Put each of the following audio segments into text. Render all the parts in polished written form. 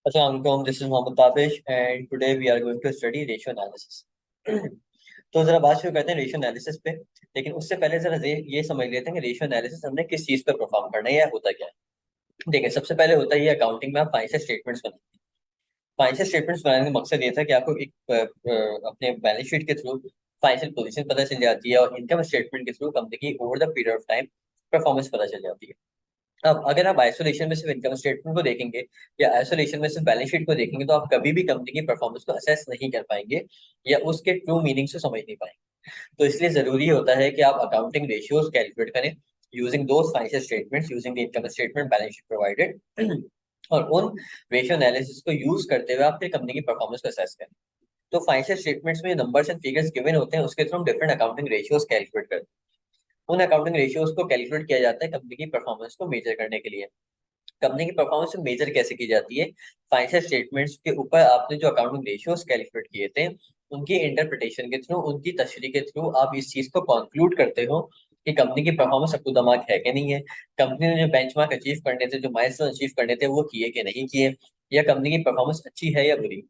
Assalamualaikum, this is Mohammed Tabish and today we are going to study ratio analysis. तो जरा बात शुरू करते हैं रेशियो एनालिसिस पे। लेकिन उससे पहले जरा ये समझ लेते हैं कि रेशियो एनालिसिस हमने किस चीज पे परफॉर्म करना है या होता क्या है। देखिए, सबसे पहले होता है ये अकाउंटिंग में आप फाइनेंशियल स्टेटमेंट्स बनाते हैं। फाइनेंशियल स्टेटमेंट्स बनाने का मकसद ये था कि आपको एक अपने बैलेंस शीट के थ्रू फाइनेंशियल पोजीशन पता चल जाती है और इनकम स्टेटमेंट के थ्रू कंपनी की over the period of time performance पता चल जाती है। अब अगर आप आइसोलेशन में सिर्फ इनकम स्टेटमेंट को देखेंगे या आइसोलेशन में सिर्फ बैलेंस शीट को देखेंगे तो आप कभी भी कंपनी की परफॉर्मेंस को असेस नहीं कर पाएंगे या उसके ट्रू मीनिंग से समझ नहीं पाएंगे। तो इसलिए जरूरी होता है कि आप अकाउंटिंग रेशियोज कैलकुलेट करें using those financial statements using the income statement balance sheet provided और उन रेशियो एनालिसिस को यूज करते हुए आप फिर कंपनी की परफॉर्मेंस को असेस करें। तो फाइनेंशियल स्टेटमेंट्स में नंबर्स एंड फिगर्स गिवन होते हैं, उसके थ्रू हम डिफरेंट अकाउंटिंग रेशियोज कैलकुलेट करते हैं। उन अकाउंटिंग रेशियोज को कैलकुलेट किया जाता है कंपनी की परफॉर्मेंस को मेजर करने के लिए। कंपनी की परफॉर्मेंस मेजर कैसे की जाती है? फाइनेंशियल स्टेटमेंट्स के ऊपर आपने जो अकाउंटिंग रेशियोज कैलकुलेट किए थे उनकी इंटरप्रिटेशन के थ्रू, उनकी तशरीह के थ्रू आप इस चीज को कंक्लूड करते हो कि कंपनी की performance up to the mark है कि नहीं है। कंपनी ने जो बेंचमार्क अचीव करने थे, जो माइलस्टोन अचीव करने थे, वो किए कि नहीं किए, या कंपनी की परफॉर्मेंस अच्छी है या बुरी।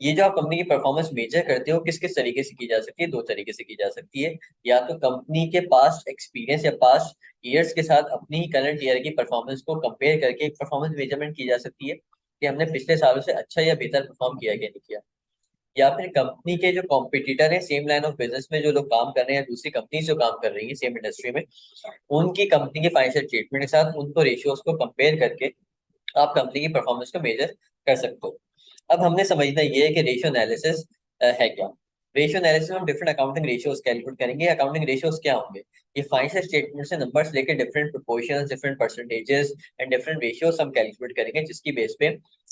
ये जो आप कंपनी की परफॉर्मेंस मेजर करते हो किस किस तरीके से की जा सकती है? दो तरीके से की जा सकती है। या तो कंपनी के पास्ट एक्सपीरियंस या पास्ट ईयर्स के साथ अपनी ही करंट ईयर की परफॉर्मेंस को कंपेयर करके एक परफॉर्मेंस मेजरमेंट की जा सकती है कि हमने पिछले सालों से अच्छा या बेहतर परफॉर्म किया कि नहीं किया। या फिर कंपनी के जो कॉम्पिटिटर है सेम लाइन ऑफ बिजनेस में, जो लोग काम कर रहे हैं, दूसरी कंपनी जो काम कर रही है सेम इंडस्ट्री में, उनकी कंपनी के फाइनेंशियल स्टेटमेंट के साथ उनको रेशियोज को कंपेयर करके आप कंपनी की परफॉर्मेंस को मेजर कर सकते हो। अब हमने समझना ये है कि रेशियो एनालिसिस है क्या। रेशियो एनालिसिस में हम डिफरेंट अकाउंटिंग रेशियोज कैलकुलेट करेंगे। अकाउंटिंग रेशियोज क्या होंगे? ये फाइनेंशियल स्टेटमेंट से नंबर्स लेके different proportions, different percentages and different ratios हम कैलकुलेट करेंगे, जिसकी बेस पे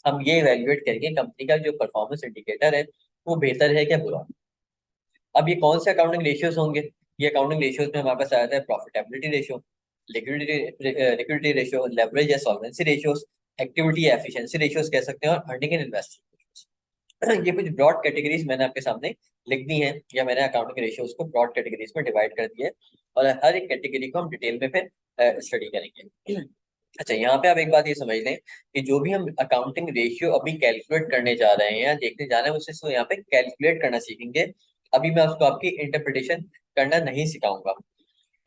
हम ये इवेल्युएट करेंगे कंपनी का जो परफॉर्मेंस इंडिकेटर है वो बेहतर है क्या बुरा। अब ये कौन से अकाउंटिंग रेशियोज होंगे? ये अकाउंटिंग रेशियोज में हमारे पास आ जाता है profitability ratio, liquidity ratio, leverage या सॉल्वेंसी रेशियोज, एक्टिविटी या एफिशिएंसी रेशियोज कह सकते हैं, और अर्निंग एंड इन्वेस्टमेंट। ये कुछ ब्रॉड कैटेगरीज मैंने आपके सामने लिख दी हैं, या मैंने अकाउंटिंग रेशियोज को ब्रॉड कैटेगरीज में डिवाइड कर दिया है और हर एक कैटेगरी को हम डिटेल में फिर स्टडी करेंगे। अच्छा, यहाँ पे आप एक बात ये समझ लें कि जो भी हम अकाउंटिंग रेशियो अभी कैलकुलेट करने जा रहे हैं या देखने जा रहे हैं उसे यहाँ पे कैलकुलेट करना सीखेंगे। अभी मैं उसको आपकी इंटरप्रिटेशन करना नहीं सिखाऊंगा।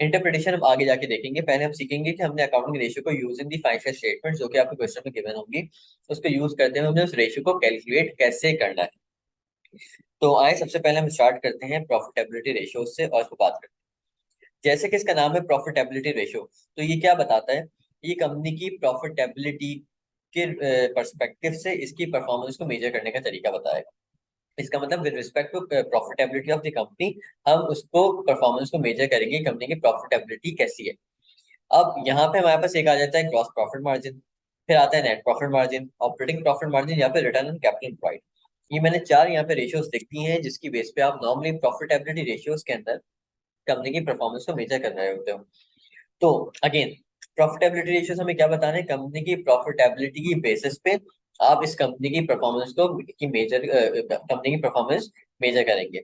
इंटरप्रिटेशन हम आगे जाके देखेंगे। पहले हम सीखेंगे कि हमने अकाउंटिंग रेशियो को यूजिंग दी फाइनेंशियल स्टेटमेंट जो कि आपको क्वेश्चन में गिवन होंगी, उसको यूज करते हुए हमने उस रेशियो को कैलकुलेट कैसे करना है। तो आए सबसे पहले हम स्टार्ट करते हैं प्रॉफिटेबिलिटी रेशियो से और इसको बात करते हैं। जैसे कि इसका नाम है प्रॉफिटेबिलिटी रेशियो, तो ये क्या बताता है? ये कंपनी की प्रॉफिटेबिलिटी के पर्सपेक्टिव से इसकी परफॉर्मेंस को मेजर करने का तरीका बताएगा। इसका मतलब with respect to profitability of the company हम उसको परफॉर्मेंस को मेजर करेंगे कंपनी की प्रॉफिटेबिलिटी कैसी है। अब यहाँ पे हमारे पास एक आ जाता है ग्रॉस प्रॉफिट मार्जिन, फिर आता है net profit margin, operating profit margin, या फिर रिटर्न ऑन कैपिटल एम्प्लॉयड। ये मैंने चार यहाँ पे रेशियोज लिखती हैं जिसकी बेस पे आप नॉर्मली प्रॉफिटेबिलिटी रेशियोज के अंदर कंपनी की परफॉर्मेंस को मेजर कर रहे होते हो। तो अगेन, प्रॉफिटेबिलिटी रेशियोज हमें क्या बताना है? कंपनी की प्रॉफिटेबिलिटी की बेसिस पे आप इस कंपनी की परफॉर्मेंस को की मेजर कंपनी की परफॉर्मेंस मेजर करेंगे।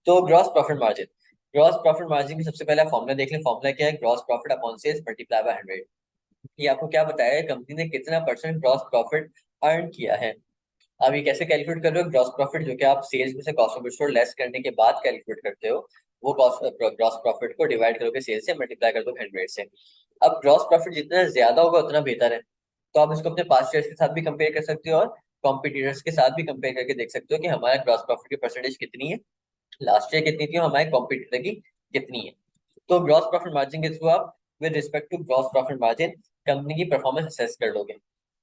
तो gross profit margin, gross profit margin की सबसे पहले फॉर्मूला देख लें। फॉर्मूला क्या है? Gross profit upon sales multiply by 100। ये आपको क्या बताया है? कंपनी ने कितना परसेंट ग्रॉस प्रॉफिट अर्न किया है। अब ये कैसे कैलकुलेट कर रहे हो? ग्रॉस प्रॉफिट जो कि आप सेल्स में से cost of goods sold less करने के बाद कैलकुलेट करते हो, वो कॉस्ट ग्रॉस प्रॉफिट को डिवाइड करोगे सेल्स से, मल्टीप्लाई कर दो 100 से। अब ग्रॉस प्रॉफिट जितना ज्यादा होगा उतना बेहतर है। तो आप इसको अपने पास्ट ईयर्स के साथ भी कंपेयर कर सकते हो और कॉम्पिटिटर्स के साथ भी कंपेयर करके देख सकते हो कि हमारा ग्रॉस प्रॉफिट की परसेंटेज कितनी है, लास्ट ईयर कितनी थी और हमारे कॉम्पिटिटर की कितनी है। तो ग्रॉस प्रॉफिट मार्जिन के थ्रू आप with respect to gross profit margin company की परफॉर्मेंस असेस कर लोगे।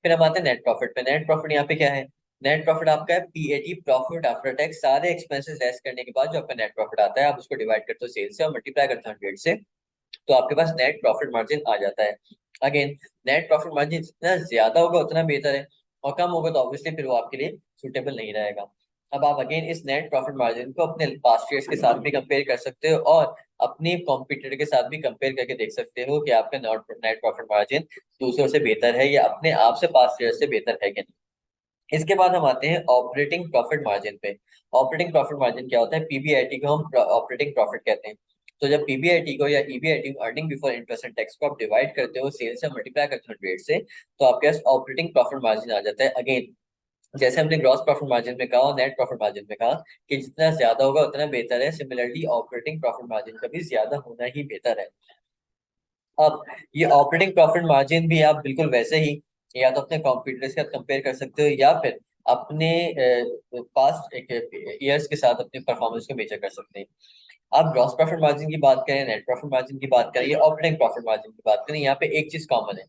फिर हम आते हैं नेट प्रॉफिट पे। नेट प्रॉफिट यहाँ पे क्या है? नेट प्रॉफिट आपका है पीएटी, प्रॉफिट आफ्टर टैक्स, सारे एक्सपेंसेस लेस करने के बाद जो आपका नेट प्रॉफिट आता है आप उसको डिवाइड करते हो सेल्स से और मल्टीप्लाई करते हो 100 से, तो आपके पास नेट प्रॉफिट मार्जिन आ जाता है। अगेन, नेट प्रॉफिट मार्जिन जितना ज्यादा होगा उतना बेहतर है और कम होगा तो ऑब्वियसली फिर वो आपके लिए सुटेबल नहीं रहेगा। अब आप अगेन इस नेट प्रॉफिट मार्जिन को अपने पास्ट ईयर्स के साथ भी कंपेयर कर सकते हो और अपनी कॉम्पिटिटर के साथ भी कंपेयर करके देख सकते हो कि आपका नेट प्रॉफिट मार्जिन दूसरों से बेहतर है या अपने आप से पास्ट ईयर से बेहतर है कि नहीं। इसके बाद हम आते हैं ऑपरेटिंग प्रॉफिट मार्जिन पे। ऑपरेटिंग प्रॉफिट मार्जिन क्या होता है? पीबीआईटी को हम ऑपरेटिंग प्रॉफिट कहते हैं। तो जब पीबीआईटी को या ईबीआईटी को, earning before interest and tax को आप डिवाइड करते हो सेल्स से, मल्टीप्लाई करते हो 100 से, तो आपके पास ऑपरेटिंग प्रॉफिट मार्जिन आ जाता है। अगेन जैसे हमने ग्रॉस प्रॉफिट मार्जिन में कहा और नेट प्रॉफिट मार्जिन में कहा कि जितना ज्यादा होगा उतना बेहतर है, सिमिलरली ऑपरेटिंग प्रॉफिट मार्जिन का भी ज्यादा होना ही बेहतर है। अब ये ऑपरेटिंग प्रॉफिट मार्जिन भी आप बिल्कुल वैसे ही या तो अपने कॉम्पिटिटर्स के साथ कंपेयर कर सकते हो या फिर अपने पास्ट ईयर्स के साथ अपने परफॉर्मेंस को मेजर कर सकते हैं। आप ग्रॉस प्रॉफिट मार्जिन की बात करें, नेट प्रॉफिट मार्जिन की बात करें या ऑपरेटिंग प्रॉफिट मार्जिन की बात करें, यहाँ पे एक चीज कॉमन है।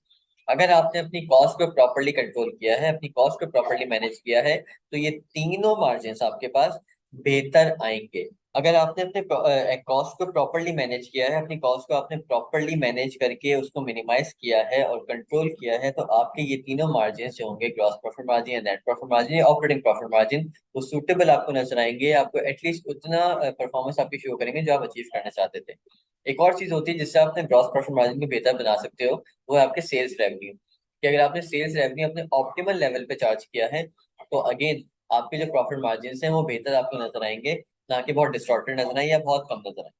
अगर आपने अपनी कॉस्ट को प्रॉपरली कंट्रोल किया है, अपनी कॉस्ट को प्रॉपरली मैनेज किया है, तो ये तीनों मार्जिन आपके पास बेहतर आएंगे। अगर आपने अपने कॉस्ट को प्रॉपरली मैनेज किया है, अपनी कॉस्ट को आपने प्रॉपरली मैनेज करके उसको मिनिमाइज किया है और कंट्रोल किया है, तो आपके ये तीनों मार्जिन जो होंगे, ग्रॉस प्रॉफिट मार्जिन या नेट प्रॉफिट मार्जिन या ऑपरेटिंग प्रॉफिट मार्जिन, वो सूटेबल आपको नजर आएंगे। आपको एटलीस्ट उतना परफॉर्मेंस आपकी शो करेंगे जो आप अचीव करना चाहते थे। एक और चीज होती है जिससे आप अपने ग्रॉस प्रॉफिट मार्जिन को बेहतर बना सकते हो, वो है आपके सेल्स रेवेन्यू। कि अगर आपने सेल्स रेवेन्यू अपने ऑप्टिमल लेवल पे चार्ज किया है, तो अगेन आपके जो प्रॉफिट मार्जिन हैं वो बेहतर आपको नजर आएंगे, ना कि बहुत डिस्टॉर्टेड नजर आए या बहुत कम नजर आए।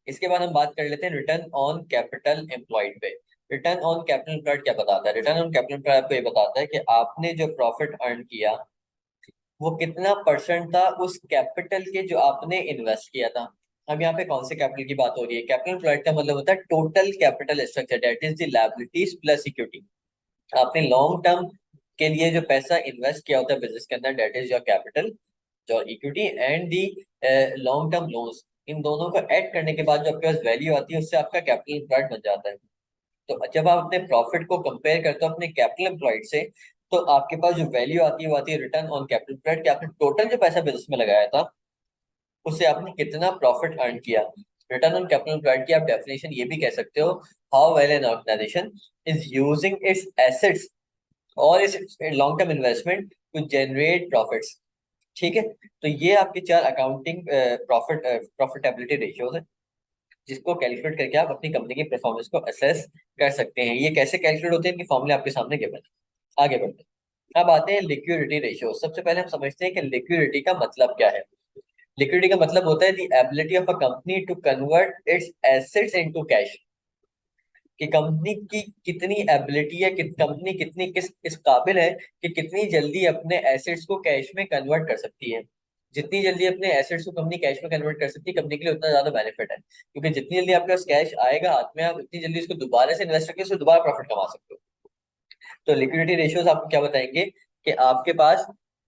इसके बाद हम बात कर लेते हैं रिटर्न ऑन कैपिटल एम्प्लॉयड पे। रिटर्न ऑन कैपिटल एम्प्लॉयड क्या बताता है? रिटर्न ऑन कैपिटल एम्प्लॉयड आपको ये बताता है कि आपने जो प्रॉफिट अर्न किया वो कितना परसेंट था उस कैपिटल के जो आपने इन्वेस्ट किया था। अब यहाँ पे कौन से कैपिटल की बात हो रही है? कैपिटल एम्प्लॉयड का मतलब होता है total capital structure, that is the liabilities plus equity. आपने लॉन्ग टर्म के लिए जो पैसा इन्वेस्ट किया होता है बिजनेस के अंदर, that is your capital, your equity and the long term loans. इन दोनों को ऐड करने के बाद जो आपके पास वैल्यू आती है उससे आपका कैपिटल एम्प्लॉयड बन जाता है। तो जब आप अपने प्रॉफिट को कंपेयर करते हो अपने कैपिटल एम्प्लॉयड से, तो आपके पास जो वैल्यू आती है वो आती है रिटर्न ऑन कैपिटल एम्प्लॉयड, कि आपने टोटल जो पैसा बिजनेस में लगाया था उससे आपने कितना प्रॉफिट अर्न किया। रिटर्न ऑन कैपिटल एम्प्लॉयड की आप डेफिनेशन ये भी कह सकते हो, how well an organization is using its assets और इस long term investment to generate profits. ठीक है, तो ये आपके चार अकाउंटिंग प्रॉफिटेबिलिटी रेशियोज है, जिसको कैलकुलेट करके आप अपनी कंपनी की परफॉर्मेंस को असेस कर सकते हैं। ये कैसे कैलकुलेट होते हैं, इनके फॉर्मूले आपके सामने गिवन है। आगे बढ़ते हैं, अब आते हैं लिक्विडिटी रेशियो। सबसे पहले हम समझते हैं कि लिक्विडिटी का मतलब क्या है। लिक्विडिटी का मतलब होता है the ability of a company to convert its assets into cash. कि कंपनी की कितनी एबिलिटी है, कि कंपनी कितनी किस काबिल है कि कितनी जल्दी अपने एसेट्स को कैश में कन्वर्ट कर सकती है। जितनी जल्दी अपने एसेट्स को कंपनी कैश में कन्वर्ट कर सकती है, कंपनी के लिए उतना ज्यादा बेनिफिट है, क्योंकि जितनी जल्दी आपके पास कैश आएगा हाथ में, आप उतनी जल्दी उसको दोबारा से इन्वेस्ट करके उसको दोबारा प्रॉफिट कमा सकते हो। तो लिक्विडिटी रेशियोज आपको क्या बताएंगे कि आपके पास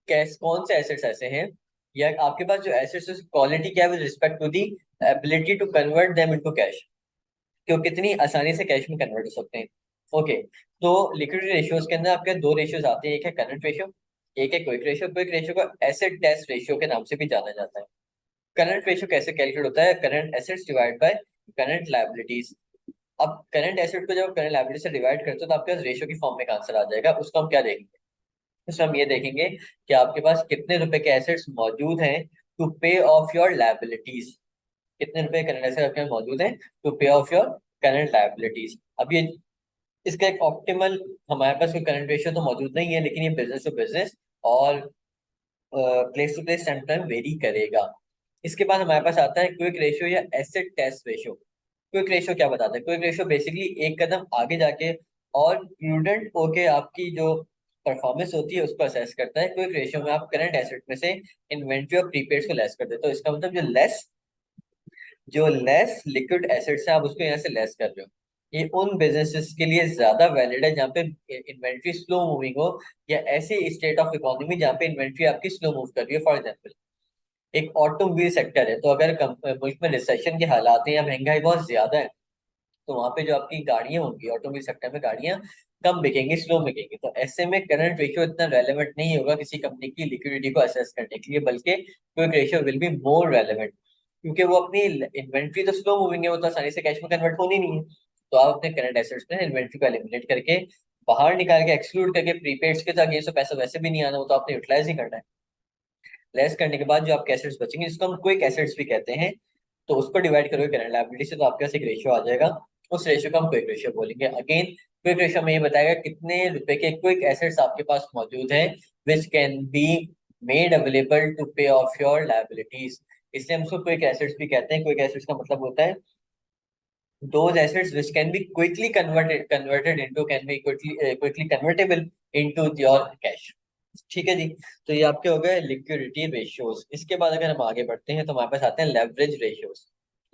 कैश कौन से एसेट्स ऐसे हैं, या आपके पास जो एसेट्स क्वालिटी क्या है with respect to the ability to convert them into cash, कि वो कितनी आसानी से कैश में कन्वर्ट हो सकते हैं। ओके, तो लिक्विडिटी रेशियोज के अंदर आपके दो रेशियोज आते हैं, एक है करंट रेशियो, एक है क्विक रेशियो। क्विक रेशियो को एसेट टेस्ट रेशियो के नाम से भी जाना जाता है। करंट रेशियो कैसे कैलकुलेट होता है? Current assets divide by current liabilities. अब करंट एसेट को जब करंट लायबिलिटी से डिवाइड करते हो तो आपके पास रेशियो की फॉर्म में एक आंसर आ जाएगा। उसको हम क्या देखेंगे? उसमें हम ये देखेंगे कि आपके पास कितने रुपए के एसेट्स मौजूद हैं to pay off your liabilities. कितने रुपए करंट एसेट आपके पास मौजूद हैं to pay off your current liabilities. अब ये इसका एक ऑप्टिमल, हमारे पास कोई करंट रेशियो तो मौजूद नहीं है, लेकिन ये बिजनेस टू बिजनेस और place to place time to time vary करेगा। इसके बाद हमारे पास आता है क्विक रेशियो या asset test ratio. Quick ratio क्या बताता है? क्विक रेशियो बेसिकली एक कदम आगे जाके और प्रूडेंट होके आपकी जो परफॉर्मेंस होती है उसको असेस करता है। क्विक रेशियो में आप करंट एसेट में से इन्वेंट्री और प्रीपेड को लेस कर देते हो। इसका मतलब जो लेस लिक्विड एसेट्स है आप उसको यहाँ से लेस कर रहे हो। ये उन बिजनेसेस के लिए ज्यादा वैलिड है जहाँ पे इन्वेंट्री स्लो मूविंग हो, या ऐसे स्टेट ऑफ इकोनॉमी जहाँ पे इन्वेंट्री आपकी स्लो मूव कर रही है। फॉर एग्जाम्पल एक ऑटोमोबाइल सेक्टर है, तो अगर मुल्क में रिसेशन के हालात हैं या महंगाई बहुत ज्यादा है, तो वहां पे जो आपकी गाड़ियां होंगी ऑटोमोबाइल सेक्टर में, गाड़ियां कम बिकेंगी, स्लो बिकेंगी। तो ऐसे में करंट रेशियो इतना रेलेवेंट नहीं होगा किसी कंपनी की लिक्विडिटी को असेस करने के लिए, बल्कि quick ratio will be more relevant, क्योंकि वो अपनी इन्वेंट्री तो स्लो मूविंग है, वो तो आसानी से कैश में कन्वर्ट होनी नहीं है। तो आप अपने करंट एसेट्स में इन्वेंट्री को एलिमिनेट करके, बाहर निकाल के, एक्सक्लूड करके प्रीपेड्स के तक, ये सब पैसा वैसे भी नहीं आना, वो तो आपने यूटिलाइज ही करना है। लेस करने के बाद जो आपके एसेट्स बचेंगे, जिसको हम क्विक एसेट्स भी कहते हैं, तो उसको डिवाइड करोगे करंट लायबिलिटी से, तो आपके पास एक रेशियो आ जाएगा। उस रेशियो को हम क्विक रेशियो बोलेंगे। अगेन क्विक रेशियो में ये बताएगा कितने रुपए के क्विक एसेट्स आपके पास मौजूद हैं which can be made available to pay off your liabilities. इसलिए हम उसको क्विक एसिड्स भी कहते हैं। क्विक एसिड्स का मतलब होता है those assets which can be quickly converted into can be quickly convertible into your cash। ठीक है जी। तो ये आपके हो गए लिक्विडिटी रेशियोज। इसके बाद अगर हम आगे बढ़ते हैं तो हमारे पास आते हैं लेवरेज रेशियोज।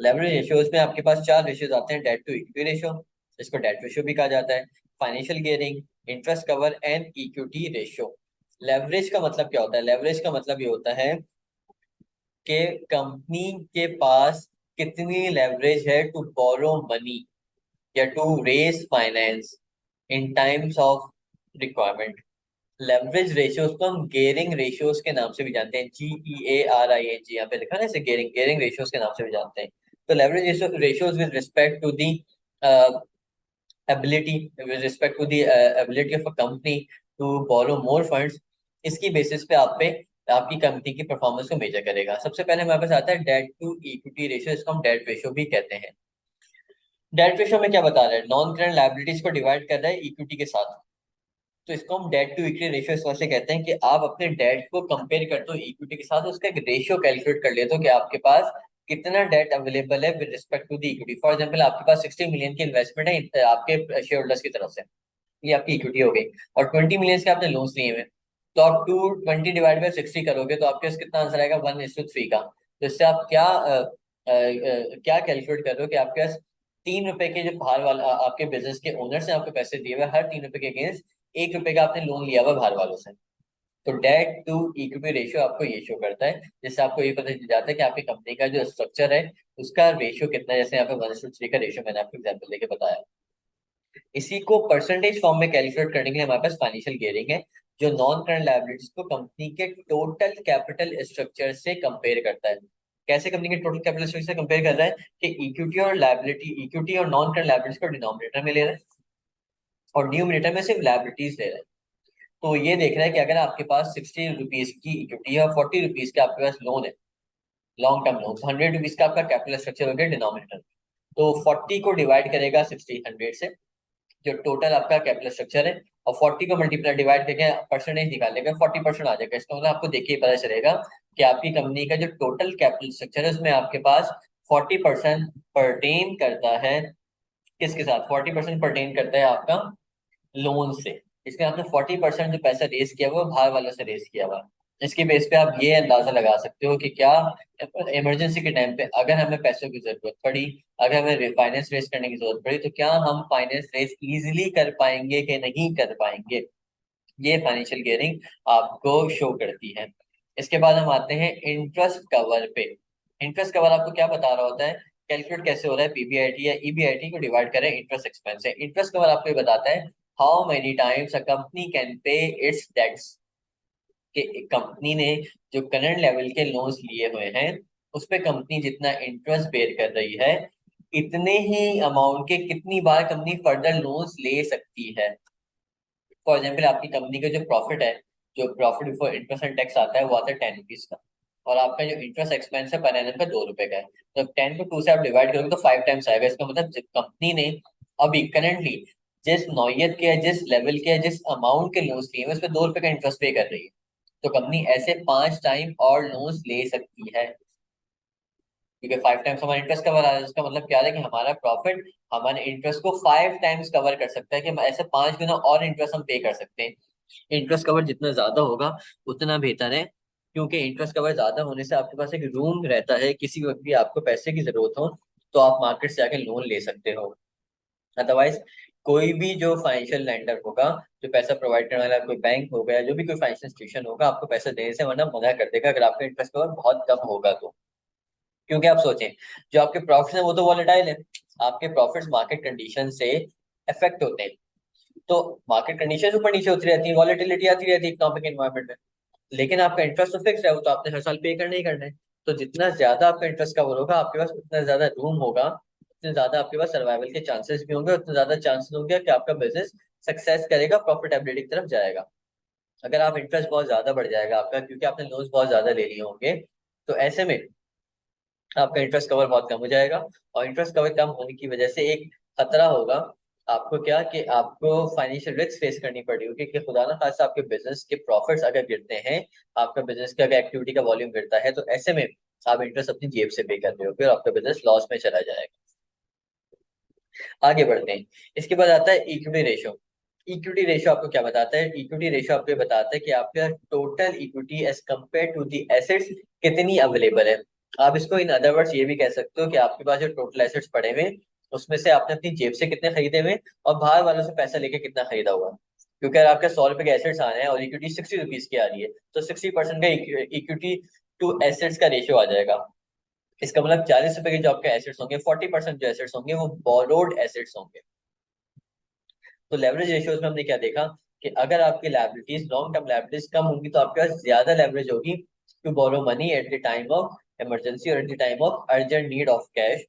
लेवरेज रेशियोज में आपके पास चार रेशियोज आते हैं। डेट टू इक्विटी रेशियो, इसको डेट रेशियो भी कहा जाता है, financial gearing, interest cover and equity ratio. Leverage का मतलब क्या होता है? लेवरेज का मतलब ये होता है कि कंपनी के पास कितनी लेवरेज है टू बोरो मनी या to raise finance in times of requirement. Leverage ratios को हम गेयरिंग रेशियोज के नाम से भी जानते हैं। GEARING यहाँ पे लिखा है ना, इसे गेयरिंग गेयरिंग रेशियोज के नाम से भी जानते हैं। तो leverage ratios with respect to the ability with respect to the ability of a company to borrow more funds, इसकी बेसिस पे आप पे आपकी कंपनी की परफॉर्मेंस को मेजर करेगा। सबसे पहले हमारे पास आता है डेट टू इक्विटी रेशियो, इसको हम डेट रेशियो भी कहते हैं। डेट रेशियो में क्या बता रहा है? नॉन करंट लायबिलिटीज को डिवाइड कर रहा है इक्विटी के साथ। तो इसको हम डेट टू इक्विटी रेशियो इस वजह से कहते हैं कि आप अपने डेट को कंपेयर करते हो इक्विटी के साथ, उसका एक रेशियो कैलकुलेट कर लेते हो कि आपके पास कितना डेट अवेलेबल है with respect to the equity. For example आपके पास 60 मिलियन की इन्वेस्टमेंट है आपके शेयर होल्डर्स की तरफ से, ये आपकी इक्विटी हो गई, और 20 मिलियन के आपने लोन्स लिए हुए। तो आप 220 डिवाइड बाई 60 करोगे तो आपके पास कितना आंसर आएगा? 1:3 का। तो इससे आप क्या कैलकुलेट कर रहे हो कि आपके पास 3 रुपए के जो बाहर वाला आपके बिजनेस के ओनर्स हैं, आपको पैसे दिए हुए, हर 3 रुपए के अगेंस्ट 1 रुपए का आपने लोन लिया हुआ बाहर वालों से। तो डेट टू इक्विटी रेशियो आपको ये शो करता है, जिससे आपको ये पता चल जाता है कि आपकी कंपनी का जो स्ट्रक्चर है उसका रेशियो कितना है। जैसे यहाँ पे 1:3 का रेशियो मैंने आपको एग्जाम्पल लेके बताया। इसी को परसेंटेज फॉर्म में कैलकुलेट करने के लिए हमारे पास फाइनेंशियल गियरिंग है, जो नॉन करंट लायबिलिटीज को कंपनी के टोटल कैपिटल स्ट्रक्चर से कंपेयर करता है। कैसे कंपनी के टोटल कैपिटल स्ट्रक्चर से कंपेयर कर रहा है कि इक्विटी और नॉन करंट लायबिलिटीज को डिनोमिनेटर में ले रहा है और न्यूमरेटर में सिर्फ लायबिलिटीज ले रहा है। तो ये देख रहा है कि अगर आपके पास 60 रुपीज की इक्विटी है और 40 रुपीज के आपके पास लोन है, लॉन्ग टर्म लोन, 100 रुपीज का आपका कैपिटल स्ट्रक्चर हो गया डिनोमिनेटर। तो 40 को डिवाइड करेगा 60 100 से, जो टोटल आपका कैपिटल स्ट्रक्चर है, और 40 को मल्टीप्लाई डिवाइड करके परसेंटेज निकालेगा, 40% आ जाएगा। इसका मतलब आपको देखिए पता चलेगा कि आपकी कंपनी का जो टोटल कैपिटल स्ट्रक्चर है उसमें आपके पास 40% परटेन करता है। किसके साथ? 40% परटेन करता है आपका लोन से। इसमें आपने 40% जो पैसा रेज किया हुआ वो बाहर वालों से रेज किया हुआ। इसके बेस पे आप ये अंदाजा लगा सकते हो कि क्या इमरजेंसी के टाइम पे अगर हमें पैसों की जरूरत पड़ी, अगर हमें फाइनेंस रेज करने की जरूरत पड़ी, तो क्या हम फाइनेंस रेज इजीली कर पाएंगे कि नहीं कर पाएंगे। ये फाइनेंशियल गियरिंग आपको शो करती है। इसके बाद हम आते हैं इंटरेस्ट कवर पे। इंटरेस्ट कवर आपको क्या बता रहा होता है? कैलकुलेट कैसे हो रहा है? पीबीआईटी या ईबीआईटी को डिवाइड करें इंटरेस्ट एक्सपेंस से। इंटरेस्ट कवर आपको ये बताता है how many times a company can pay its debts, कि कंपनी ने जो करंट लेवल के लोन्स लिए हुए हैं उस पे कंपनी जितना इंटरेस्ट बेयर कर रही है, इतने ही अमाउंट के कितनी बार कंपनी फर्दर लोन्स ले सकती है। फॉर एग्जाम्पल आपकी कंपनी का जो प्रॉफिट है, जो profit before interest and tax आता है वो आता है 10 रुपीज का, और आपका जो इंटरेस्ट एक्सपेंस है पर एनम का 2 रुपए का है। तो 10 को 2 से आप डिवाइड करोगे तो 5 टाइम्स आएगा। इसका मतलब कंपनी ने अभी करंटली जिस नौयत के, जिस लेवल के, जिस अमाउंट के लोन्स लिए उस पर 2 रुपए का इंटरेस्ट पे कर रही है। तो कंपनी ऐसे 5 टाइम और लोन्स ले सकती है, क्योंकि 5 टाइम्स हमारा इंटरेस्ट कवर आ रहा है। इसका मतलब क्या है कि हमारा प्रॉफिट हमारे इंटरेस्ट को 5 टाइम्स कवर कर सकता है, कि हम ऐसे 5 गुना और इंटरेस्ट हम पे कर सकते हैं। इंटरेस्ट कवर जितना ज्यादा होगा उतना बेहतर है, क्योंकि इंटरेस्ट कवर ज्यादा होने से आपके पास एक रूम रहता है, किसी वक्त भी आपको पैसे की जरूरत हो तो आप मार्केट से आके लोन ले सकते हो। अदरवाइज कोई भी जो फाइनेंशियल लेंडर होगा, जो पैसा प्रोवाइड करने वाला कोई बैंक होगा या जो भी कोई फाइनेंशियल इंस्टीट्यूशन होगा, आपको पैसा देने से वरना मना कर देगा अगर आपका इंटरेस्ट कवर बहुत कम होगा तो। क्योंकि आप सोचें, जो आपके प्रॉफिट्स हैं वो तो वॉलेटाइल है, आपके प्रॉफिट्स मार्केट कंडीशन से अफेक्ट होते हैं। तो मार्केट कंडीशन ऊपर नीचे होती रहती है, वॉलेटिलिटी आती रहती है इकोनॉमिक एनवायरनमेंट में। लेकिन आपका इंटरेस्ट तो फिक्स है, वो तो आपने हर साल पे करना ही करना है। तो जितना ज्यादा आपका इंटरेस्ट कवर होगा आपके पास, उतना ज्यादा रूम होगा, उतने ज्यादा आपके पास सर्वाइवल के चांसेस भी होंगे, उतने ज्यादा चांसेस होंगे कि आपका बिजनेस सक्सेस करेगा, प्रॉफिटेबिलिटी की तरफ जाएगा। अगर आप इंटरेस्ट बहुत ज्यादा बढ़ जाएगा आपका, क्योंकि आपने लोन्स बहुत ज्यादा ले लिए होंगे, तो ऐसे में आपका इंटरेस्ट कवर बहुत कम हो जाएगा। और इंटरेस्ट कवर कम होने की वजह से एक खतरा होगा आपको, क्या कि आपको फाइनेंशियल रिस्क फेस करनी पड़ी होगी, कि खुदा ना खासा आपके बिजनेस के प्रॉफिट्स अगर गिरते हैं, आपका बिजनेस का अगर एक्टिविटी का वॉल्यूम गिरता है, तो ऐसे में आप इंटरेस्ट अपनी जेब से पे कर रहे हो, फिर आपका बिजनेस लॉस में चला जाएगा। आगे बढ़ते हैं। इसके बाद आता है इक्विटी रेशो। इक्विटी रेशो आपको क्या बताता है? इक्विटी रेशो आपको ये बताता है कि आपका total equity as compare to the assets कितनी अवेलेबल है। आप इसको इन अदर वर्ड्स ये भी कह सकते हो कि आपके पास जो टोटल एसेट्स पड़े हुए उसमें से आपने अपनी जेब से कितने खरीदे हुए और बाहर वालों से पैसा लेके कितना खरीदा हुआ। क्योंकि अगर आपके 100 रुपए के एसेट्स आ रहे हैं और इक्विटी 60 रुपीज की आ रही है, तो 60% का इक्विटी टू एसेट्स का रेशियो आ जाएगा। इसका मतलब 40 रुपए के जो आपके एसेट्स होंगे, 40% जो एसेट्स होंगे वो बोरोड एसेट्स होंगे। तो लेवरेज रेशियोज में हमने क्या देखा कि अगर आपकी लायबिलिटीज, लॉन्ग टर्म लायबिलिटीज कम होंगी तो आपके पास ज्यादा लेवरेज होगी to borrow money at the time of emergency और at the time of urgent need of cash.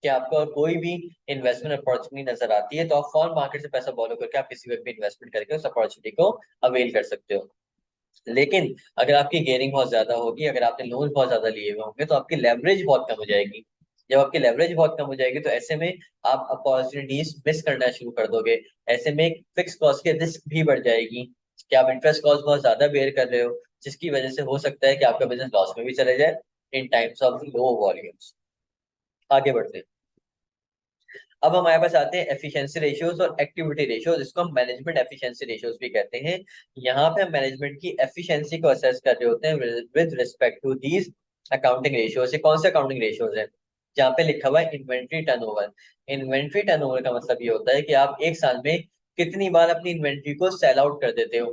कि आपको कोई भी इन्वेस्टमेंट अपॉर्चुनिटी नजर आती है तो आप फॉरेन मार्केट से पैसा बोरो करके आप किसी वक्त भी इन्वेस्टमेंट करके उस अपॉर्चुनिटी को अवेल कर सकते हो। लेकिन अगर आपकी गेयरिंग बहुत ज्यादा होगी, अगर आपने लोन बहुत ज्यादा लिए हुए होंगे, तो आपकी लेवरेज बहुत कम हो जाएगी। जब आपकी लेवरेज बहुत कम हो जाएगी तो ऐसे में आप अपॉर्चुनिटीज मिस करना शुरू कर दोगे। ऐसे में फिक्स कॉस्ट की रिस्क भी बढ़ जाएगी कि आप इंटरेस्ट कॉस्ट बहुत ज्यादा बेयर कर रहे हो, जिसकी वजह से हो सकता है कि आपका बिजनेस लॉस में भी चले जाए इन टाइम्स ऑफ लो वॉल्यूम्स। आगे बढ़ते हैं। अब हमारे पास आते हैं एफिशिएंसी रेशियोज और एक्टिविटी रेशियोज, जिसको हम मैनेजमेंट एफिशिएंसी रेशियोज भी कहते हैं। यहाँ पे हम मैनेजमेंट की एफिशिएंसी को असेस कर रहे होते हैं with respect to these accounting ratios. कौन से अकाउंटिंग रेशियोज हैं? जहाँ पे लिखा हुआ है इन्वेंट्री टर्नओवर। इन्वेंट्री टर्नओवर का मतलब ये होता है कि आप एक साल में कितनी बार अपनी इन्वेंट्री को सेल आउट कर देते हो।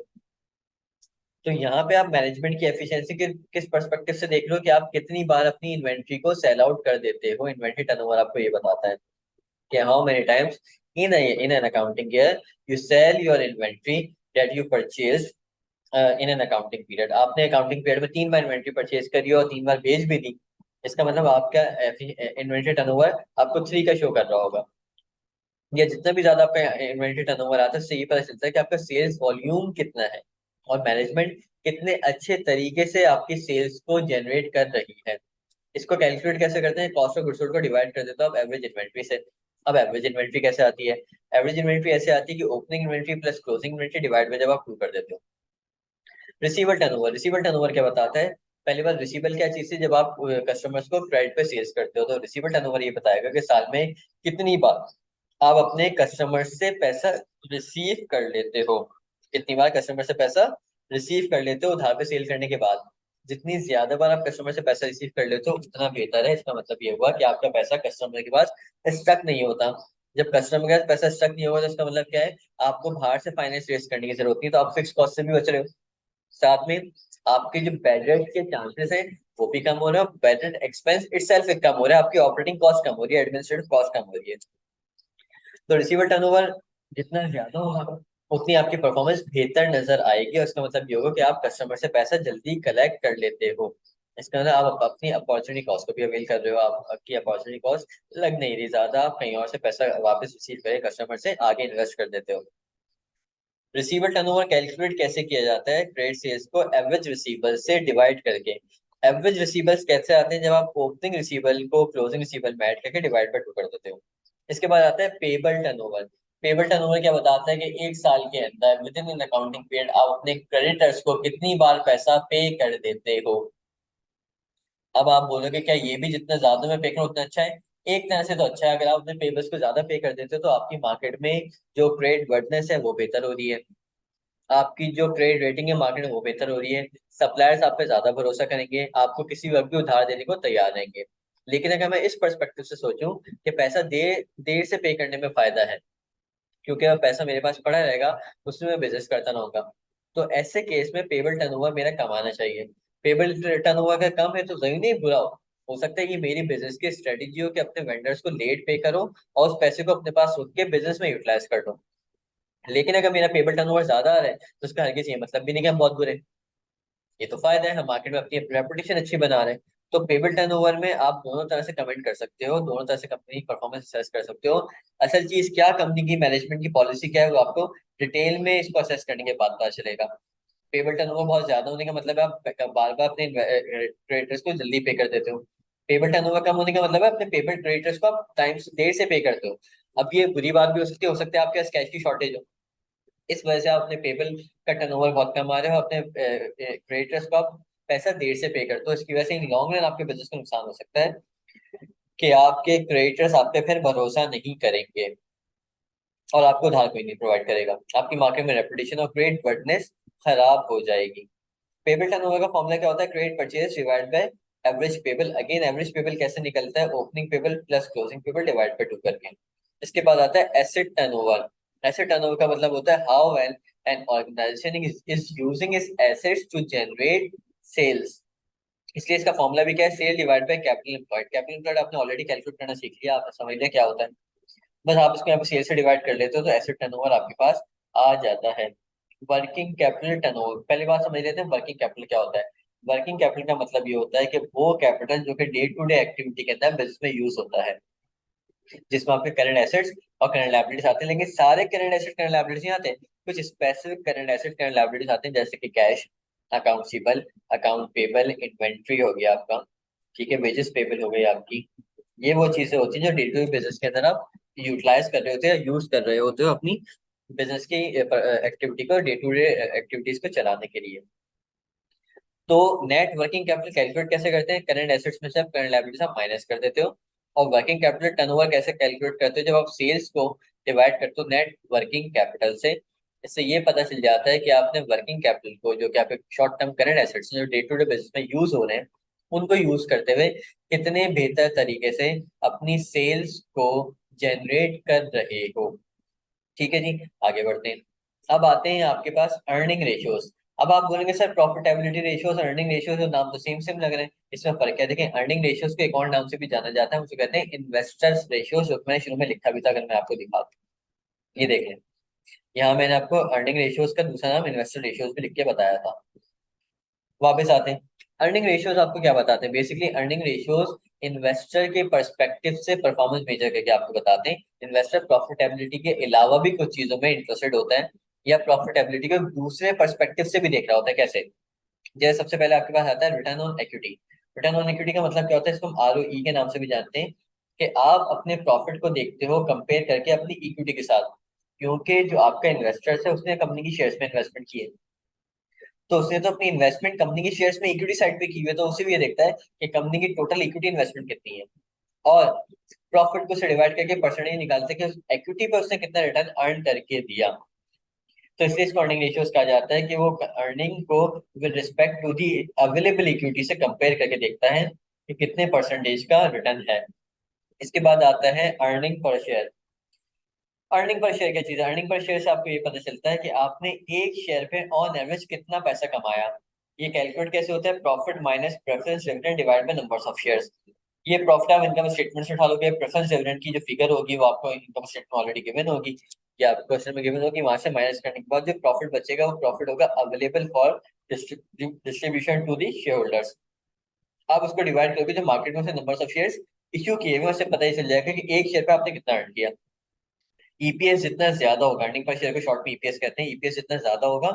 तो यहाँ पे आप मैनेजमेंट की एफिशिएंसी के किस पर्सपेक्टिव से देख रहे हो कि आप कितनी बार अपनी इन्वेंट्री को सेल आउट कर देते हो। इन्वेंट्री टर्नओवर आपको ये बताता है कि how many times in an accounting year you sell your inventory that you purchased in an accounting period। आपने अकाउंटिंग पीरियड में 3 बार इन्वेंट्री परचेज करी और 3 बार बेच भी दी। इसका मतलब आपका इन्वेंट्री टर्नओवर आपको 3 का शो कर रहा होगा। या जितना भी ज्यादा आपका इन्वेंट्री टर्नओवर आता है उससे ये पता चलता है कि आपका सेल्स वॉल्यूम कितना है और मैनेजमेंट कितने अच्छे तरीके से आपकी सेल्स को जनरेट कर रही है। इसको कैलकुलेट कैसे करते हैं? कॉस्ट ऑफ गुड्स सोल्ड को डिवाइड कर देते हो आप एवरेज इन्वेंट्री से। अब एवरेज इन्वेंट्री कैसे आती है? एवरेज इन्वेंट्री ऐसे आती है कि opening inventory plus closing inventory divide में जब आप 2 कर देते हो। रिसीवल टर्नओवर, रिसीवल टर्नओवर क्या बताता है? पहली बार रिसीवल क्या चीज है? जब आप कस्टमर्स को क्रेडिट पे सेल्स करते हो, तो रिसीवल टर्नओवर ये बताएगा कि साल में कितनी बार आप अपने कस्टमर से पैसा रिसीव कर लेते हो। कितनी बार कस्टमर से पैसा रिसीव कर लेते हो उधार पे सेल करने के बाद। जितनी ज्यादा बार आप कस्टमर से पैसा रिसीव कर लेते हो उतना बेहतर है। इसका मतलब ये हुआ कि आपका पैसा कस्टमर के पास स्टक नहीं होता। जब कस्टमर के पास पैसा स्टक नहीं होगा तो इसका मतलब क्या है? आपको बाहर से फाइनेंस रेस करने की जरूरत नहीं, तो आप फिक्स कॉस्ट से भी बच रहे हो। साथ में आपके जो बैड डेट के चांसेस है वो भी कम हो रहे हैं। बैड डेट एक्सपेंस इटसेल्फ कम हो रहा है, आपकी ऑपरेटिंग कॉस्ट कम हो रही है, एडमिनिस्ट्रेटिव कॉस्ट कम हो रही है। तो रिसीवर टर्नओवर जितना ज्यादा होगा उतनी आपकी परफॉर्मेंस बेहतर नजर आएगी और इसका मतलब ये होगा कि आप कस्टमर से पैसा जल्दी कलेक्ट कर लेते हो। इसका मतलब आप अपनी अपॉर्चुनिटी कॉस्ट को भी अवेल कर रहे हो। आपकी अपॉर्चुनिटी कॉस्ट लग नहीं रही ज्यादा, आप कहीं और से पैसा वापस रिसीव करके कस्टमर से आगे इन्वेस्ट कर देते हो। रिसीवर टर्नओवर कैलकुलेट कैसे किया जाता है? क्रेडिट सेल्स को एवरेज रिसीवर से डिवाइड करके। एवरेज रिसीवर्स कैसे आते हैं? जब आप ओपनिंग रिसीवर को क्लोजिंग रिसीवर में ऐड करके डिवाइड बाय 2 कर देते हो। इसके बाद आता है पेबल टर्नओवर। पेबल टर्नओवर क्या बताता है कि एक साल के अंदर with in an accounting period आप अपने क्रेडिटर्स को कितनी बार पैसा पे कर देते हो। अब आप बोलोगे क्या ये भी जितना ज्यादा मैं पे करूँ उतना अच्छा है? एक तरह से तो अच्छा है। अगर आप अपने पेबल्स को ज्यादा पे कर देते हो तो आपकी मार्केट में जो क्रेडिट वर्दनेस है वो बेहतर हो रही है। आपकी जो क्रेडिट रेटिंग है मार्केट में वो बेहतर हो रही है। सप्लायर्स आप पे ज्यादा भरोसा करेंगे, आपको किसी वक्त भी उधार देने को तैयार रहेंगे। लेकिन अगर मैं इस पर्सपेक्टिव से सोचूं कि पैसा देर देर से पे करने में फायदा है, क्योंकि अब पैसा मेरे पास पड़ा रहेगा उसमें मैं बिजनेस करता रहूंगा, तो ऐसे केस में पेबल टर्नओवर मेरा कमाना चाहिए। पेबल टर्नओवर अगर कम है तो जरूरी नहीं बुरा हो सकता है कि मेरी बिजनेस की स्ट्रेटेजी हो कि अपने वेंडर्स को लेट पे करो और उस पैसे को अपने पास रख के बिजनेस में यूटिलाइज कर दो। लेकिन अगर मेरा पेबल टर्नओवर ज्यादा आ रहा है तो उसका हर किसी ये मतलब भी नहीं कि हम बहुत बुरे हैं। ये तो फायदा है, हम मार्केट में अपनी रेपुटेशन अच्छी बना रहे हैं। तो पेबल टर्नओवर में आप दोनों तरह से कमेंट कर सकते हो, दोनों तरह से कंपनी की परफॉर्मेंस असेस कर सकते हो। असल चीज क्या, कंपनी की मैनेजमेंट की पॉलिसी क्या है, वो आपको डिटेल में इसको असेस करने के बाद पता चलेगा। पेबल टर्नओवर बहुत ज्यादा होने का मतलब है आप बार बार अपने क्रेडिटर्स को जल्दी पे कर देते हो। पेबल टर्नओवर कम होने का मतलब है अपने पेबल क्रेडिटर्स को आप टाइम से देर से पे करते हो। अब ये बुरी बात भी हो सकती है आपके पास कैश की शॉर्टेज हो, इस वजह से आप अपने पेबल का टर्नओवर बहुत कम आ रहा है, अपने क्रेडिटर्स को आप पैसा देर से पे करते हो, इसकी वजह से इन लॉन्ग रन आपके बिजनेस को नुकसान हो सकता है कि आपके क्रेडिटर्स आप पे फिर भरोसा नहीं करेंगे और आपको उधार कोई नहीं प्रोवाइड करेगा। आपकी मार्केट में रेपुटेशन और क्रेडिट वर्टनेस खराब हो जाएगी। पेबल टर्नओवर का फॉर्मूला क्या होता है? Credit purchase divide by average payable. Again average payable कैसे निकलता है? Opening payable plus closing payable divide by 2 करके। इसके बाद आता है एसेट टर्नओवर। एसेट टर्नओवर का मतलब होता है how well an organization is using its assets to generate sales. इसलिए इसका फॉर्मूला भी क्या है? Sale divide by capital employed. Capital employed आपने ऑलरेडी कैलकुलेट करना सीख लिया, आप समझ लिया क्या होता है। बस आप इसको यहाँ पे सेल से डिवाइड कर लेते हो तो एसेट टर्नओवर आपके पास आ जाता है। वर्किंग कैपिटल टर्नओवर, पहली बात समझ लेते हैं वर्किंग कैपिटल क्या होता है। वर्किंग कैपिटल का मतलब ये होता है कि वो कैपिटल जो कि डे टू डे एक्टिविटी के अंदर बिजनेस में यूज होता है, जिसमें आपके करंट एसेट्स और करंट लायबिलिटीज आते हैं। लेकिन सारे करंट एसेट करंट लायबिलिटीज नहीं आते, कुछ specific current asset current liabilities आते हैं, जैसे कि cash, account receivable, account payable, inventory हो गया आपका, ठीक है, वेजेस पेबल हो गई आपकी। ये वो चीजें होती हैं जो डे टू डे बिजनेस के अंदर आप यूटिलाइज कर रहे होते हैं, यूज कर रहे होते हो अपनी बिजनेस की एक्टिविटी को, डे टू डे एक्टिविटीज को चलाने के लिए। तो नेट वर्किंग कैपिटल कैलकुलेट कैसे करते हैं? करंट एसेट्स में से आप करंट लायबिलिटीज आप माइनस कर देते हो। और वर्किंग कैपिटल टर्नओवर कैसे कैलकुलेट करते हो? जब आप सेल्स को डिवाइड करते हो नेट वर्किंग कैपिटल से। इससे ये पता चल जाता है कि आपने वर्किंग कैपिटल को, जो कि आपके शॉर्ट टर्म करंट एसेट्स जो डे टू डे बिजनेस में यूज हो रहे हैं, उनको यूज करते हुए कितने बेहतर तरीके से अपनी सेल्स को जनरेट कर रहे हो। ठीक है जी, आगे बढ़ते हैं। अब आते हैं आपके पास अर्निंग रेशियोज। अब आप बोलेंगे sir profitability ratios earning ratios, नाम तो सेम सेम लग रहे हैं, इसमें फर्क क्या है? देखिए अर्निंग रेशियोज को एक और नाम से भी जाना जाता है, उसे कहते हैं इन्वेस्टर्स रेशियोज, जो मैंने शुरू में लिखा भी था, अगर मैं आपको दिखा दूं। ये देख लें, यहाँ मैंने आपको अर्निंग रेशियोज का दूसरा नाम इन्वेस्टर रेशियोज भी लिख के बताया था। वापस आते हैं। अर्निंग रेशियोज आपको क्या बताते हैं? बेसिकली अर्निंग रेशियोज इन्वेस्टर के पर्सपेक्टिव से परफॉर्मेंस मेजर करके आपको बताते हैं। इन्वेस्टर प्रॉफिटेबिलिटी के अलावा भी कुछ चीजों में इंटरेस्टेड होता है, या प्रॉफिटेबिलिटी को दूसरे पर्सपेक्टिव से भी देख रहा होता है। कैसे? जैसे सबसे पहले आपके पास आता है return on equity. Return on equity का मतलब क्या होता है? इसको हम आरओई के नाम से भी जानते हैं, कि आप अपने प्रॉफिट को देखते हो कंपेयर करके अपनी इक्विटी के साथ, क्योंकि जो आपका इन्वेस्टर है उसने कंपनी की शेयर्स में इन्वेस्टमेंट की है, तो उसने तो अपनी इन्वेस्टमेंट कंपनी के शेयर्स में इक्विटी साइड पे की हुई है, तो उसे भी ये देखता है कि कंपनी की टोटल इक्विटी इन्वेस्टमेंट कितनी है, और प्रॉफिट को से डिवाइड करके परसेंटेज निकालते हैं कि उस इक्विटी पे उसने कितना रिटर्न अर्न करके दिया। तो इसलिए इसको अर्निंग रेशियोज कहा जाता है, कि वो अर्निंग को with respect to the available equity से कंपेयर करके देखता है कि कितने परसेंटेज का रिटर्न है। इसके बाद आता है earning per share. Earning per share क्या चीज है? अर्निंग पर शेयर से आपको ये पता चलता है कि आपने एक शेयर पे ऑन एवरेज कितना पैसा कमाया। ये कैलकुलेट कैसे होता है? Profit minus preference dividend divide by numbers of shares. ये प्रॉफिट आप इनकम स्टेटमेंट से उठा लोगे, प्रेफरेंस डिविडेंड की जो फिगर होगी वो आपको इनकम स्टेटमेंट में ऑलरेडी गिवन होगी, या क्वेश्चन में गिवन होगी, वहां से माइनस करने के बाद जो प्रॉफिट बचेगा वो प्रॉफिट होगा available for distribution to the shareholders. आप उसको डिवाइड करोगे जो मार्केट में से नंबर्स ऑफ शेयर्स इश्यू किए हुए, उससे पता ही चल जाएगा कि एक शेयर पे आपने कितना अर्न किया। ईपीएस जितना ज्यादा होगा, अर्निंग पर शेयर को शॉर्ट में ईपीएस कहते हैं, ईपीएस जितना ज्यादा होगा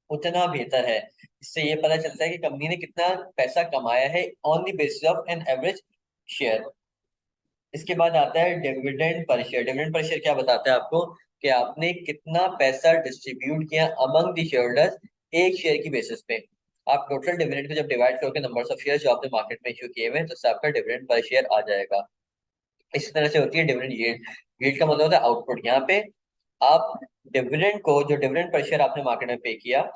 उतना बेहतर है। इससे ये पता चलता है कि कंपनी ने कितना पैसा कमाया है on the basis of an average share. इसके बाद आता है dividend per share. Dividend per share क्या बताता है आपको? कि आपने कितना पैसा डिस्ट्रीब्यूट किया अमंग द शेयरहोल्डर्स एक शेयर की बेसिस पे। आप टोटल डिविडेंड को जब डिवाइड करोगे नंबर्स ऑफ शेयर जो आपने मार्केट में इशू किए हुए हैं, तो उससे आपका डिविडेंड पर शेयर आ जाएगा। इस तरह से होती है डिविडेंड यील्ड। यील्ड का मतलब होता है आउटपुट। यहाँ पे आप डिविडेंड को, जो डिविडेंड पर शेयर आपने मार्केट में पे किया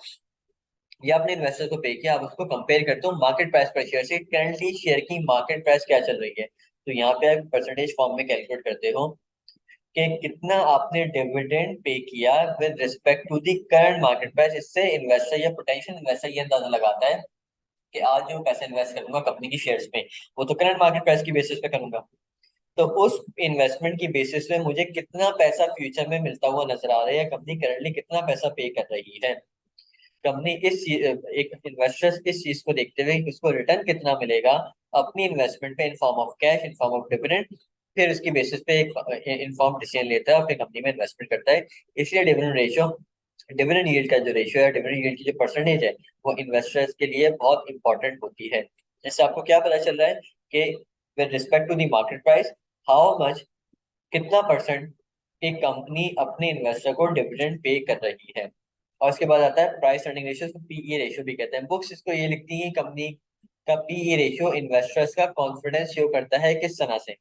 या अपने इन्वेस्टर को पे किया, आप उसको कंपेयर करते हो मार्केट प्राइस पर शेयर से, करंटली शेयर की मार्केट प्राइस क्या चल रही है। तो यहाँ पे आप परसेंटेज फॉर्म में कैलकुलेट करते हो कि कितना आपने डिविडेंड पे किया with respect to the current market price. इससे इन्वेस्टर या पोटेंशियल इन्वेस्टर ये अंदाजा लगाता है कि आज जो पैसा इन्वेस्ट करूंगा कंपनी की शेयर्स में, वो तो करंट मार्केट प्राइस की बेसिस पे करूंगा, तो उस इन्वेस्टमेंट की बेसिस पे मुझे कितना पैसा फ्यूचर में मिलता हुआ नजर आ रहा है, या कंपनी करंटली कितना पैसा पे कर रही है। कंपनी एक इन्वेस्टर्स इस चीज को देखते हुए उसको रिटर्न कितना मिलेगा अपनी इन्वेस्टमेंट पे, in form of cash, in form of dividend, फिर उसकी बेसिस पे एक इन्फॉर्म डिसीजन लेता है, अपनी कंपनी में इन्वेस्टमेंट करता है। इसलिए डिविडेंड रेशियो, डिविडेंड यील्ड का जो रेशियो है, डिविडेंड यील्ड की जो परसेंटेज है, वो इन्वेस्टर्स के लिए बहुत इंपॉर्टेंट होती है। इससे आपको क्या पता चल रहा है कि with respect to the market price, how much, कितना परसेंट एक कंपनी अपने इन्वेस्टर को डिविडेंड पे कर रही है। और उसके बाद आता है price earning ratio, PE ratio भी कहते हैं। बुक्स इसको ये लिखती है, कंपनी का पीई रेशियो इन्वेस्टर्स का कॉन्फिडेंस शो करता है किस तरह से।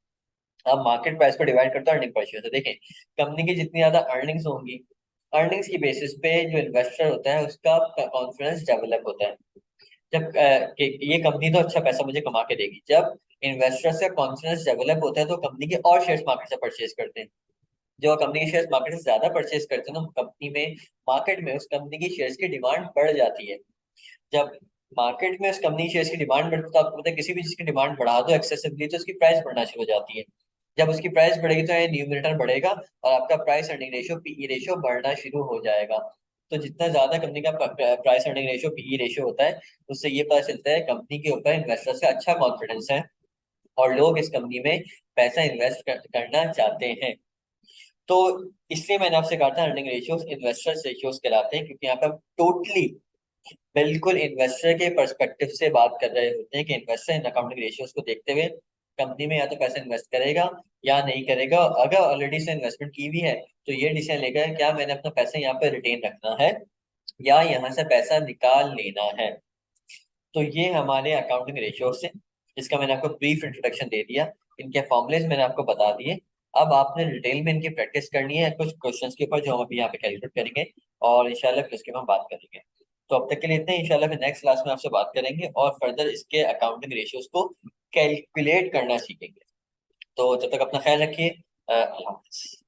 अब मार्केट प्राइस को डिवाइड करते हैं अर्निंग पर शेयर से। देखें, कंपनी की जितनी ज्यादा अर्निंग्स होंगी, अर्निंग्स की बेसिस पे जो इन्वेस्टर होता है उसका कॉन्फिडेंस डेवलप होता है। जब कि ये कंपनी तो अच्छा पैसा मुझे कमा के देगी, जब इन्वेस्टर्स का कॉन्फिडेंस डेवलप होता है तो कंपनी के और शेयर्स मार्केट से परचेज करते हैं। जो कंपनी के शेयर्स मार्केट से ज्यादा परचेज करते हैं ना, कंपनी में मार्केट में उस कंपनी की शेयर्स की डिमांड बढ़ जाती है। जब मार्केट में उस कंपनी शेयर्स की डिमांड बढ़ती है तो आपको पता है किसी भी चीज की डिमांड बढ़ा दो एक्सेसिवली तो उसकी प्राइस बढ़ना शुरू हो जाती है। जब उसकी प्राइस बढ़ेगी तो ये न्यूमरेटर बढ़ेगा और आपका price earning ratio PE ratio बढ़ना शुरू हो जाएगा। तो जितना ज्यादा कंपनी का price earning ratio PE ratio होता है, उससे ये पता चलता है कंपनी के ऊपर इन्वेस्टर्स का अच्छा कॉन्फिडेंस है और लोग इस कंपनी में पैसा इन्वेस्ट करना चाहते हैं। तो इसलिए मैंने आपसे कहा था अर्निंग रेशियोज इन्वेस्टर्स रेशियोज कहलाते हैं, क्योंकि यहाँ पे टोटली बिल्कुल इन्वेस्टर के पर्सपेक्टिव से बात कर रहे होते हैं कि इन्वेस्टर इन अकाउंटिंग रेशियोज को देखते हुए कंपनी में या तो पैसा इन्वेस्ट करेगा या नहीं करेगा। अगर ऑलरेडी से इन्वेस्टमेंट की हुई है तो ये डिसीजन लेगा क्या मैंने अपना पैसा यहाँ पे रिटेन रखना है या यहाँ से पैसा निकाल लेना है। तो ये हमारे अकाउंटिंग रेशियोज से, इसका मैंने आपको ब्रीफ इंट्रोडक्शन दे दिया, इनके फॉर्मुलेज मैंने आपको बता दिए। अब आपने डिटेल में इनकी प्रैक्टिस करनी है कुछ क्वेश्चंस के ऊपर जो हम अभी यहाँ पे कैलकुलेट करेंगे और इंशाल्लाह फिर उसके बाद हम बात करेंगे। तो अब तक के लिए इतने, इंशाल्लाह फिर नेक्स्ट क्लास में आपसे बात करेंगे और फर्दर इसके अकाउंटिंग रेशियोज को कैलकुलेट करना सीखेंगे। तो जब तक अपना ख्याल रखिए, अल्लाह हाफिज़।